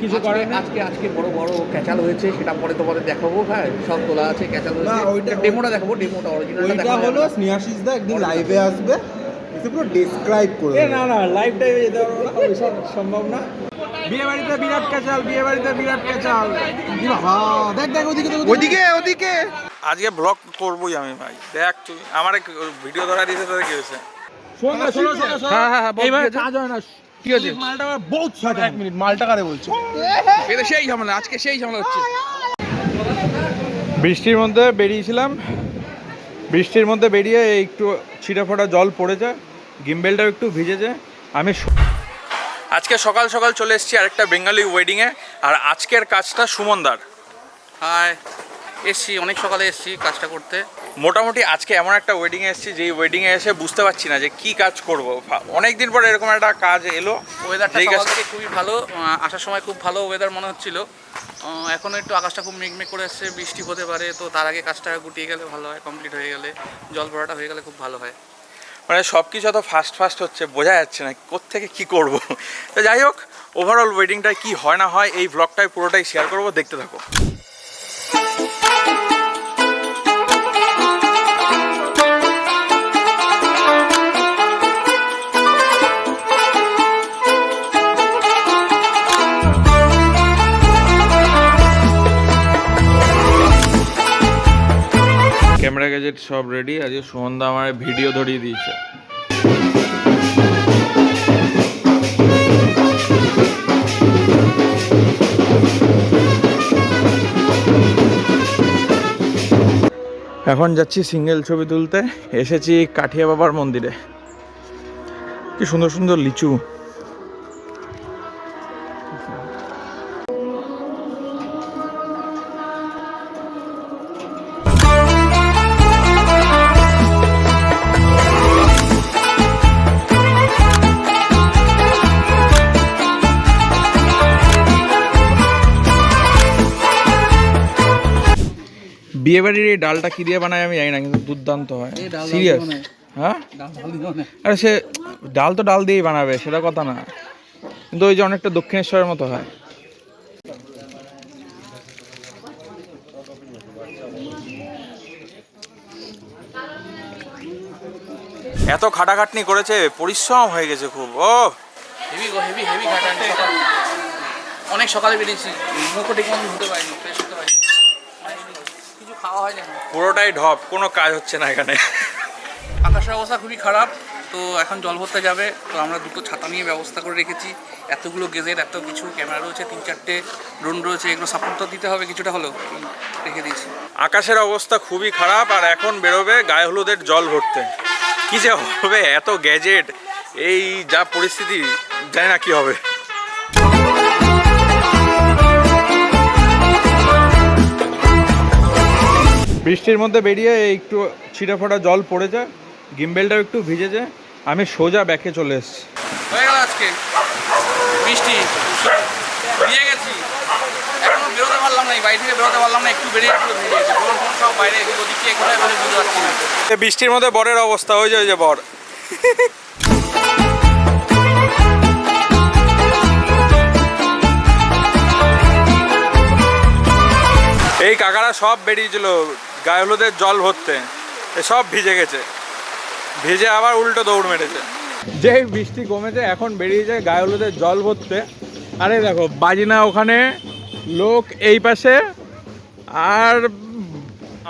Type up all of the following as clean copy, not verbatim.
কিছু করে আজকে আজকে বড় বড় ক্যাচাল হয়েছে, সেটা পরে তোমাদের দেখাবো। হ্যাঁ, সব তোলা আছে, ক্যাচাল হয়েছে, ডেমোটা দেখাবো। ডেমোটা অরিজিনালটা ওইটা হলো স্নেহাশিস দা একদিন লাইভে আসবে, এসে পুরো ডেসক্রাইব করে না না লাইভ টাইমে যেতে পারবো না, ওইসব সম্ভব না। বিয়ে বাড়িতে বিরাট ক্যাচাল, বিয়ে বাড়িতে বিরাট ক্যাচাল। বাবা দেখ দেখ ওদিকে ওদিকে ওদিকে আজকে ব্লগ করবোই আমি ভাই। দেখ তুই আমার ভিডিও ধরা দিয়েছে, তোদের কি হয়েছে? শোনো শোনো শোনো, হ্যাঁ হ্যাঁ হ্যাঁ, এইভাবে কাজ হয় না। কি আছে? মালটা বহুত সাজা। 1 মিনিট মালটা কারে বলছো? এটা সেই ঝামেলা, আজকে সেই ঝামেলা হচ্ছে। বৃষ্টির মধ্যে বেরিয়েছিলাম, বৃষ্টির মধ্যে বেরিয়ে একটু ছিটে ফোটা জল পড়েছে, গিম্বেলটাও একটু ভিজেছে। আমি আজকে সকাল সকাল চলে এসেছি আরেকটা বেঙ্গালি ওয়েডিংয়ে, আর আজকের কাজটা সুমনদার। হাই, এসছি অনেক সকালে এসছি কাজটা করতে। মোটামুটি আজকে এমন একটা ওয়েডিংয়ে এসেছি যেই ওয়েডিংয়ে এসে বুঝতে পারছি না যে কি কাজ করব। অনেক দিন পর এরকম একটা কাজ এলো। ওয়েদারটা সকাল থেকে খুবই ভালো, আসার সময় খুব ভালো ওয়েদার মনে হচ্ছিল। এখন একটু আকাশটা খুব মেঘমেঘ করে আসছে, বৃষ্টি হতে পারে। তো তার আগে কাজটা গুটিয়ে গেলে ভালো হয়, কমপ্লিট হয়ে গেলে, জল ভরাটা হয়ে গেলে খুব ভালো হয়। মানে সব কিছু এত ফাস্ট ফাস্ট হচ্ছে, বোঝা যাচ্ছে না কোত্থেকে কী করবো। তো যাই হোক, ওভারঅল ওয়েডিংটায় কী হয় না হয় এই ব্লগটায় পুরোটাই শেয়ার করবো, দেখতে থাকো। ক্যামেরা গ্যাজেট সব রেডি, আজকে সুমনদা আমার ভিডিও ধরিয়ে দিয়েছে। এখন যাচ্ছি সিঙ্গেল ছবি তুলতে। এসেছি কাঠিয়া বাবার মন্দিরে। কি সুন্দর সুন্দর লিচু। বিয়ে বাড়ির এই ডালটা কি দিয়ে বানায় আমি জানি না, কিন্তু দুর্দান্ত হয়। সিরিয়াস? হ্যাঁ, আরে সে ডাল তো ডাল দিয়েই বানাবে, সেটা কথা না, কিন্তু ওই যে অনেকটা দক্ষিণেশ্বরের মতো হয়। এত খাটাখাটনি করেছে, পরিশ্রম হয়ে গেছে খুব। ও হেভি হেভি হেভি খাটানি। অনেক সকালে বেরিয়েছি, মুখও ঠিক মতো ধুতে পারিনি, ফ্রেশ হতে পারিনি, কিছু খাওয়া হয় না, পুরোটাই ঢপ, কোনো কাজ হচ্ছে না এখানে। আকাশের অবস্থা খুবই খারাপ। তো এখন জল ভরতে যাবে, তো আমরা দুটো ছাতা নিয়ে ব্যবস্থা করে রেখেছি। এতগুলো গেজের, এত কিছু ক্যামেরা রয়েছে, 3-4টে ড্রোন রয়েছে, এগুলো সাপোর্ট তো দিতে হবে কিছুটা হলেও, রেখে দিয়েছি। আকাশের অবস্থা খুবই খারাপ, আর এখন বেরোবে গায়ে হলুদের জল ভরতে। কি যে হবে, এত গ্যাজেট, এই যা পরিস্থিতি, জানি না কি হবে। বৃষ্টির মধ্যে বেরিয়ে একটু ছিটে ফোটা জল পড়েছে, গিম্বেলটাও একটু ভিজেছে। আমি সোজা ব্যাকে চলে এসেছি। হয়ে গেল আজকে বৃষ্টি, ভিজে গেছি, এখনো বেরোতে পারলাম না, এই বাড়ি থেকে বেরোতে পারলাম না, একটু বেরিয়ে ভিজে গেছে। বড় ফোন সব বাইরে ওদিকে কোথায় বলে বুঝতে পারছি না। বৃষ্টির মধ্যে বরের অবস্থা, ওই যে বর। এই কাকারা সব বেরিয়েছিল গায়ে হলুদের জল ভরতে, সব ভিজে গেছে, ভিজে আবার উল্টো দৌড় মেরেছে। যেই বৃষ্টি কমেছে এখন বেরিয়ে যায় গায়ে হলুদের জল ভরতে। আরে দেখো বাজিনা ওখানে, লোক এই পাশে, আর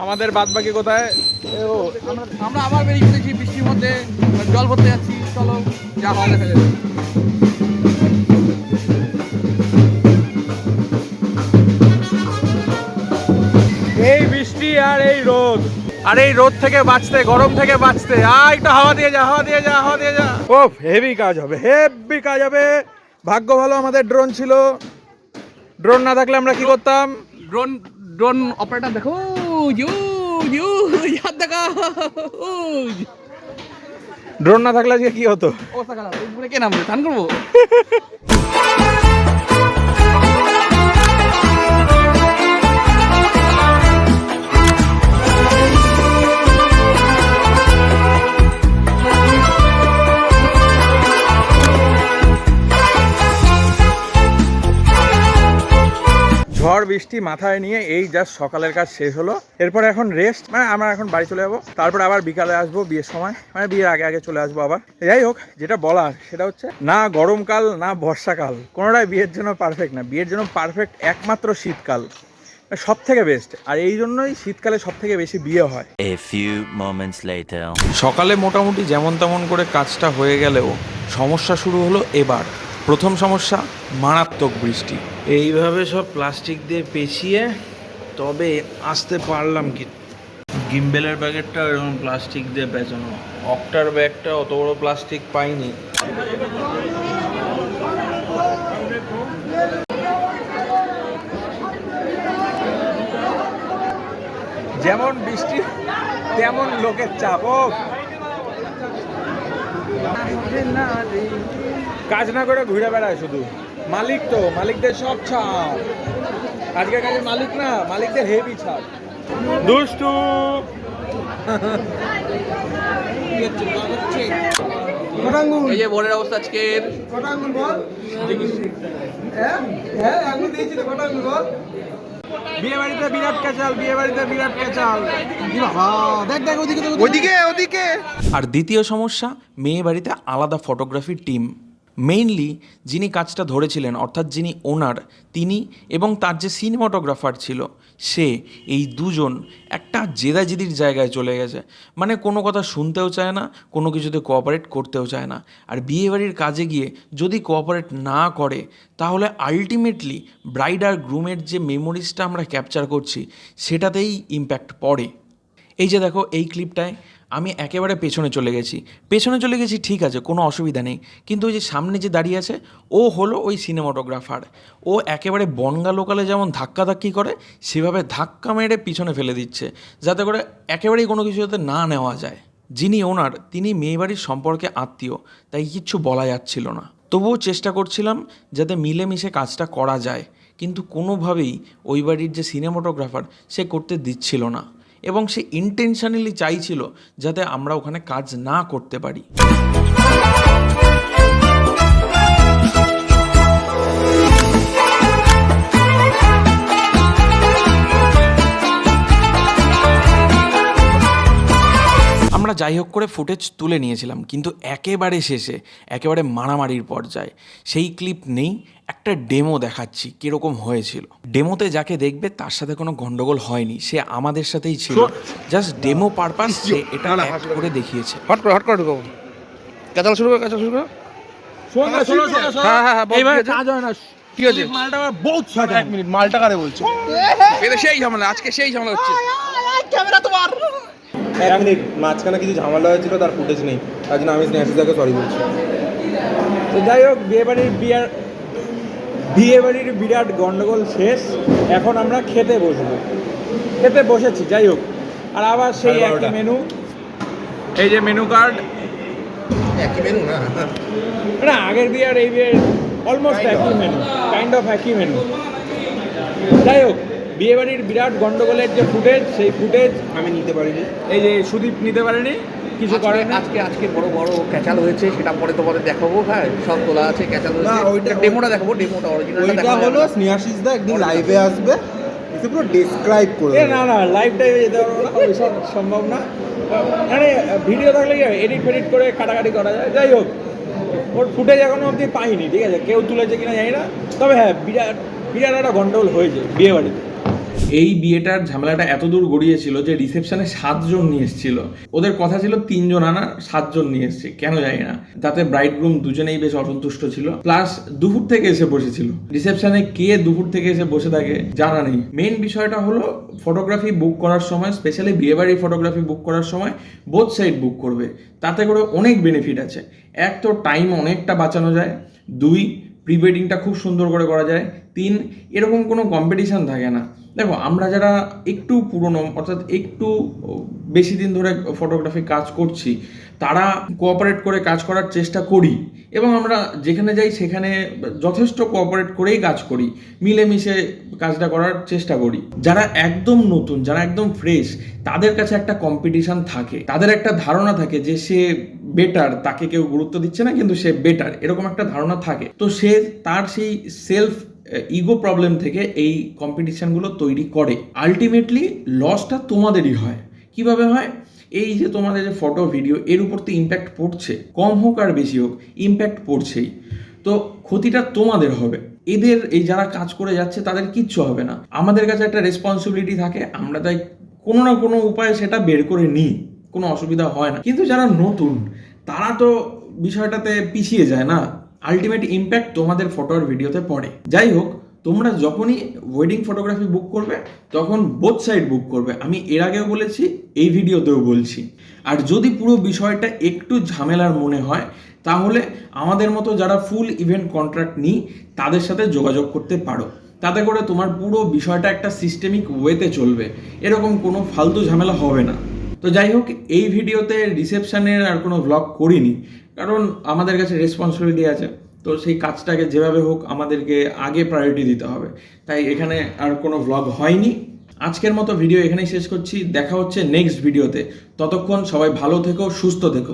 আমাদের বাদ বাকি কোথায়? আমরা আবার বেরিয়ে পড়েছি বৃষ্টির মধ্যে, জল ভরতে যাচ্ছি। চলো যা হয় দেখা যাবে। এই বৃষ্টি আর এই রোদ, আর এই রোদ থেকে বাঁচতে, গরম থেকে বাঁচতে, একটু হাওয়া দিয়ে যা, হাওয়া দিয়ে যা, হাওয়া দিয়ে যা। ও হেভি কাজ হবে, হেভি কাজ হবে। ভাগ্য ভালো আমাদের ড্রোন ছিল, ড্রোন না থাকলে আমরা কি করতাম? ড্রোন অপারেটর দেখো, হাত দেখা, ড্রোন না থাকলে আজকে কি হতো? অবস্থা খারাপ, উপরে কে নামবে, ধান করবো। ঝড় বৃষ্টি মাথায় নিয়ে এই জাস্ট সকালের কাজ শেষ হলো, এরপরে এখন রেস্ট, মানে আমরা এখন বাড়ি চলে যাবো, তারপরে আবার বিকালে আসবো বিয়ের সময়, মানে বিয়ের আগে আগে চলে আসবো আবার। যাই হোক, যেটা বলার সেটা হচ্ছে না গরমকাল না বর্ষাকাল কোনোটাই বিয়ের জন্য পারফেক্ট না, বিয়ের জন্য পারফেক্ট একমাত্র শীতকাল, সব থেকে বেস্ট। আর এই জন্যই শীতকালে সব থেকে বেশি বিয়ে হয়। A few moments later. সকালে মোটামুটি যেমন তেমন করে কাজটা হয়ে গেলেও সমস্যা শুরু হলো এবার। প্রথম সমস্যা, মারাত্মক বৃষ্টি। এইভাবে সব প্লাস্টিক দিয়ে পেঁচিয়ে তবে আসতে পারলাম কি। গিম্বেলের ব্যাগেরটা এরকম প্লাস্টিক দিয়ে পেঁচানো, অক্টার ব্যাগটা অত বড় প্লাস্টিক পাইনি। যেমন বৃষ্টি তেমন লোকের চাপ। ও কাজ না করে ঘুরে বেড়ায় শুধু, মালিক তো মালিকদের সব ছাপ, আজকের কাজের মালিক না, মালিকদের হেভি ছাপ। দুষ্টু এই যে বোর্ডের অবস্থা আজকের। বিয়ে বাড়িতে বিরাট ক্যাচাল, বিয়ে বাড়িতে বিরাট ক্যাচাল। ওদিকে। আর দ্বিতীয় সমস্যা, মেয়ে বাড়িতে আলাদা ফটোগ্রাফির টিম। মেইনলি যিনি কাজটা ধরেছিলেন, অর্থাৎ যিনি ওনার, তিনি এবং তার যে সিনেমাটোগ্রাফার ছিল সে, এই দুজন একটা জেদাজেদির জায়গায় চলে গেছে। মানে কোনো কথা শুনতেও চায় না, কোনো কিছুতে কোঅপারেট করতেও চায় না। আর বিয়েবাড়ির কাজে গিয়ে যদি কোঅপারেট না করে তাহলে আলটিমেটলি ব্রাইড আর গ্রুমের যে মেমোরিজটা আমরা ক্যাপচার করছি সেটাতেই ইম্প্যাক্ট পড়ে। এই যে দেখো, এই ক্লিপটায় আমি একেবারে পেছনে চলে গেছি, ঠিক আছে, কোনো অসুবিধা নেই, কিন্তু ওই যে সামনে যে দাঁড়িয়ে আছে ও হলো ওই সিনেমাটোগ্রাফার। ও একেবারে বনগা লোকালে যেমন ধাক্কাধাক্কি করে সেভাবে ধাক্কা মেরে পিছনে ফেলে দিচ্ছে, যাতে করে একেবারেই কোনো কিছু যাতে না নেওয়া যায়। যিনি ওনার তিনি মেয়েবাড়ির সম্পর্কে আত্মীয়, তাই কিচ্ছু বলা যাচ্ছিল না। তবুও চেষ্টা করছিলাম যাতে মিলেমিশে কাজটা করা যায়, কিন্তু কোনোভাবেই ওই বাড়ির যে সিনেমাটোগ্রাফার সে করতে দিচ্ছিল না, এবং সে ইন্টেনশনালি চাইছিল যাতে আমরা ওখানে কাজ না করতে পারি। আমরা যাই হোক করে ফুটেজ তুলে নিয়েছিলাম, কিন্তু একেবারে শেষে একেবারে মারামারির পর্যায়ে সেই ক্লিপ নেই। একটা ডেমো দেখাচ্ছি কীরকম হয়েছিল। ডেমোতে যাকে দেখবে তার সাথে কোনো গন্ডগোল হয়নি, সে আমাদের সাথেই ছিল, জাস্ট ডেমো পারপাস সে এটা অ্যাক্ট করে দেখিয়েছে। হট করে ঢুকো, কাঁচাল শুরু করো। হ্যাঁ, এইভাবে কাজ হয় না। কি হয়েছে? মালটা বহুত সাজা। এক মিনিট, মালটা কারে বলছো? এটা সেই ঝামেলা, আজকে সেই ঝামেলা হচ্ছে। এক মিনিট, মাঝখানে কিছু ঝামেলা হয়েছিল, তার ফুটেজ নেই, তার জন্য আমি স্নেহাশিদাকে সরি বলছি। তো যাই হোক, বিয়ে বাড়ির বিরাট গন্ডগোল শেষ, এখন আমরা খেতে বসেছি। যাই হোক, আর আবার সেই একই মেনু, এই যে মেনু কার্ড, একই মেনু না আগের বিয়ে আর এই বিয়ে অলমোস্ট একই মেনু, কাইন্ড অফ একই মেনু। যাই হোক, বিয়ে বাড়ির বিরাট গন্ডগোলের যে ফুটেজ, সেই ফুটেজ আমি নিতে পারিনি। এই যে সুদীপ নিতে পারেনি, কিছু করে না। আজকে বড় ক্যাচাল হয়েছে, সেটা পরে তোমাদের দেখাবো। হ্যাঁ, সব তোলা আছে, ক্যাচাল হয়েছে, ডেমোটা দেখাবো, ডেমোটা অরিজিনালটা ওইটা দেখাবো। হলো স্নেহাশিসদা একদিন লাইভে আসবে, এসে পুরো ডেসক্রাইব করে না লাইভ টাইমে যেতে পারবো না, ওইসব সম্ভব না। মানে ভিডিও থাকলে এডিট ফেডিট করে কাটাকাটি করা যায়। যাই হোক, ওর ফুটেজ এখনো অবধি পাইনি, ঠিক আছে, কেউ তুলেছে কিনা জানি না। তবে হ্যাঁ, বিরাট একটা গন্ডগোল হয়েছে বিয়ে বাড়িতে। এই বিয়েটার ঝামেলাটা এত দূর গড়িয়েছিল যে রিসেপশনে 7 জন নিয়ে এসেছিল। ওদের কথা ছিল 3 জন আনা, 7 জন নিয়ে এসছে, কেন জানি না। তাতে ব্রাইড গ্রুম দুজনেই বেশ অসন্তুষ্ট ছিল, প্লাস দুপুর থেকে এসে বসেছিল। রিসেপশনে কে দুপুর থেকে এসে বসে থাকে জানা নেই। মেইন বিষয়টা হলো ফটোগ্রাফি বুক করার সময়, স্পেশালি বিয়েবাড়ির ফটোগ্রাফি বুক করার সময় বোথ সাইড বুক করবে, তাতে করে অনেক বেনিফিট আছে। এক তো টাইম অনেকটা বাঁচানো যায়, 2 প্রি ওয়েডিংটা খুব সুন্দর করে করা যায়, 3 এরকম কোনো কম্পিটিশান থাকে না। দেখো, আমরা যারা একটু পুরনো, অর্থাৎ একটু বেশি দিন ধরে ফটোগ্রাফি কাজ করছি, তারা কোঅপারেট করে কাজ করার চেষ্টা করি, এবং আমরা যেখানে যাই সেখানে যথেষ্ট কোঅপারেট করেই কাজ করি, মিলেমিশে কাজটা করার চেষ্টা করি। যারা একদম নতুন, যারা একদম ফ্রেশ, তাদের কাছে একটা কম্পিটিশান থাকে, তাদের একটা ধারণা থাকে যে সে বেটার, তাকে কেউ গুরুত্ব দিচ্ছে না কিন্তু সে বেটার, এরকম একটা ধারণা থাকে। তো সে তার সেই সেলফ ইগো প্রবলেম থেকে এই কম্পিটিশানগুলো তৈরি করে। আলটিমেটলি লসটা তোমাদেরই হয়। কিভাবে হয়? এই যে তোমাদের যে ফটো ভিডিও এর উপর তো ইম্প্যাক্ট পড়ছে, কম হোক আর বেশি হোক ইম্প্যাক্ট পড়ছেই। তো ক্ষতিটা তোমাদের হবে। এদের এই যারা কাজ করে যাচ্ছে তাদের কিচ্ছু হবে না। আমাদের কাছে একটা রেসপন্সিবিলিটি থাকে, আমরা তাই কোনো না কোনো উপায়ে সেটা বের করে নিই, কোনো অসুবিধা হয় না। কিন্তু যারা নতুন তারা তো বিষয়টাতে পিছিয়ে যায় না। আলটিমেট ইম্প্যাক্ট তোমাদের ফটো আর ভিডিওতে পড়ে। যাই হোক, তোমরা যখনই ওয়েডিং ফটোগ্রাফি বুক করবে তখন বোথ সাইড বুক করবে। আমি এর আগেও বলেছি, এই ভিডিওতেও বলছি। আর যদি পুরো বিষয়টা একটু ঝামেলার মনে হয় তাহলে আমাদের মতো যারা ফুল ইভেন্ট কন্ট্রাক্ট নিই তাদের সাথে যোগাযোগ করতে পারো। তাতে করে তোমার পুরো বিষয়টা একটা সিস্টেমিক ওয়েতে চলবে, এরকম কোনো ফালতু ঝামেলা হবে না। তো যাই হোক, এই ভিডিওতে রিসেপশনের আর কোনো ভ্লগ করিনি, কারণ আমাদের কাছে রেসপন্সিবিলিটি আছে। তো সেই কাজটাকে যেভাবে হোক আমাদেরকে আগে প্রায়োরিটি দিতে হবে, তাই এখানে আর কোনো ভ্লগ হয়নি। আজকের মতো ভিডিও এখানেই শেষ করছি। দেখা হচ্ছে নেক্সট ভিডিওতে। ততক্ষণ সবাই ভালো থেকো, সুস্থ থেকো।